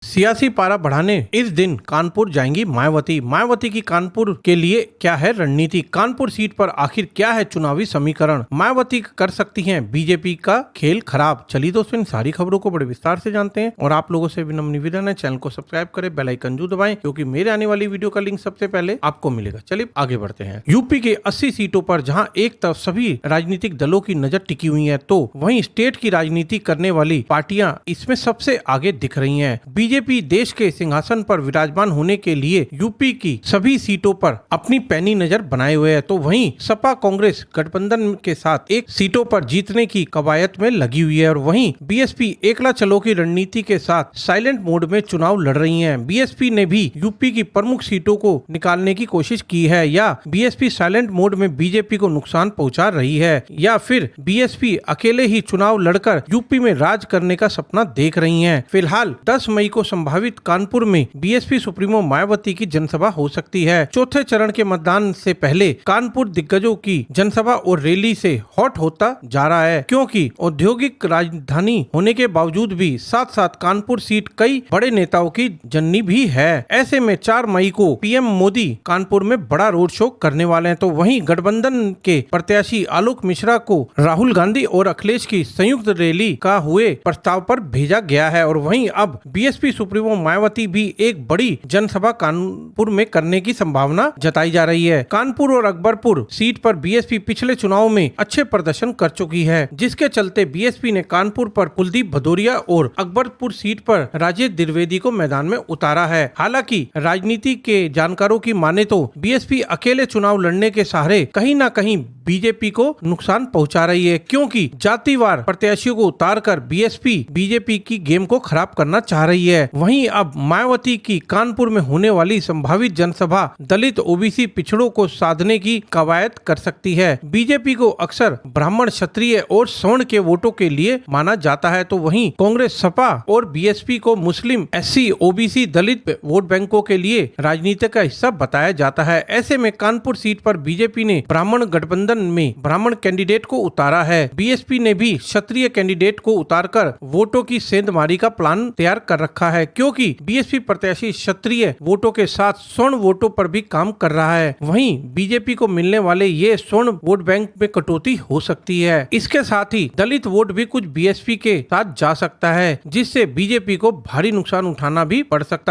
सियासी पारा बढ़ाने इस दिन कानपुर जाएंगी मायावती। मायावती की कानपुर के लिए क्या है रणनीति? कानपुर सीट पर आखिर क्या है चुनावी समीकरण? मायावती कर सकती हैं बीजेपी का खेल खराब। चलिए दोस्तों, इन सारी खबरों को बड़े विस्तार से जानते हैं और आप लोगों से विनम्र निवेदन है, चैनल को सब्सक्राइब करें, बेल आइकन जरूर दबाएं क्योंकि मेरे आने वाली वीडियो का लिंक सबसे पहले आपको मिलेगा। चलिए आगे बढ़ते हैं। यूपी के 80 सीटों पर जहां एक तरफ सभी राजनीतिक दलों की नजर टिकी हुई है, तो वहीं स्टेट की राजनीति करने वाली पार्टियां इसमें सबसे आगे दिख रही हैं। बीजेपी देश के सिंहासन पर विराजमान होने के लिए यूपी की सभी सीटों पर अपनी पैनी नजर बनाए हुए है, तो वहीं सपा कांग्रेस गठबंधन के साथ एक सीटों पर जीतने की कवायद में लगी हुई है और वहीं बीएसपी एकला चलो की रणनीति के साथ साइलेंट मोड में चुनाव लड़ रही है। बीएसपी ने भी यूपी की प्रमुख सीटों को निकालने की कोशिश की है, या बीएसपी साइलेंट मोड में बीजेपी को नुकसान पहुंचा रही है, या फिर बीएसपी अकेले ही चुनाव लड़कर यूपी में राज करने का सपना देख रही है। फिलहाल 10 मई को संभावित कानपुर में बीएसपी सुप्रीमो मायावती की जनसभा हो सकती है। चौथे चरण के मतदान से पहले कानपुर दिग्गजों की जनसभा और रैली से हॉट होता जा रहा है, क्योंकि औद्योगिक राजधानी होने के बावजूद भी साथ साथ कानपुर सीट कई बड़े नेताओं की जननी भी है। ऐसे में 4 मई को पीएम मोदी कानपुर में बड़ा रोड शो करने वाले हैं, तो वहीं गठबंधन के प्रत्याशी आलोक मिश्रा को राहुल गांधी और अखिलेश की संयुक्त रैली का हुए प्रस्ताव पर भेजा गया है और वहीं अब बीएसपी सुप्रीमो मायावती भी एक बड़ी जनसभा कानपुर में करने की संभावना जताई जा रही है। कानपुर और अकबरपुर सीट पर बीएसपी पिछले चुनाव में अच्छे प्रदर्शन कर चुकी है, जिसके चलते बीएसपी ने कानपुर पर कुलदीप भदौरिया और अकबरपुर सीट पर राजेश द्विवेदी को मैदान में उतारा है। हालांकि राजनीति के जानकारों की माने तो बीएसपी अकेले चुनाव लड़ने के सहारे कहीं न कहीं बीजेपी को नुकसान पहुंचा रही है, क्योंकि जातिवार प्रत्याशियों को उतारकर बीएसपी बीजेपी की गेम को खराब करना चाह रही है। वहीं अब मायावती की कानपुर में होने वाली संभावित जनसभा दलित ओबीसी पिछड़ों को साधने की कवायद कर सकती है। बीजेपी को अक्सर ब्राह्मण, क्षत्रिय और सवर्ण के वोटों के लिए माना जाता है, तो वहीं कांग्रेस, सपा और बीएसपी को मुस्लिम, एससी, ओबीसी, दलित वोट बैंकों के लिए राजनीति का हिस्सा बताया जाता है। ऐसे में कानपुर सीट पर बीजेपी ने ब्राह्मण गठबंधन में ब्राह्मण कैंडिडेट को उतारा है। बीएसपी ने भी क्षत्रिय कैंडिडेट को उतारकर वोटों की सेंधमारी का प्लान तैयार कर रखा है, क्योंकि बीएसपी प्रत्याशी क्षत्रिय वोटों के साथ स्वर्ण वोटों पर भी काम कर रहा है। वहीं बीजेपी को मिलने वाले ये स्वर्ण वोट बैंक में कटौती हो सकती है। इसके साथ ही दलित वोट भी कुछ बीएसपी के साथ जा सकता है, जिससे बीजेपी को भारी नुकसान उठाना भी पड़ सकता है।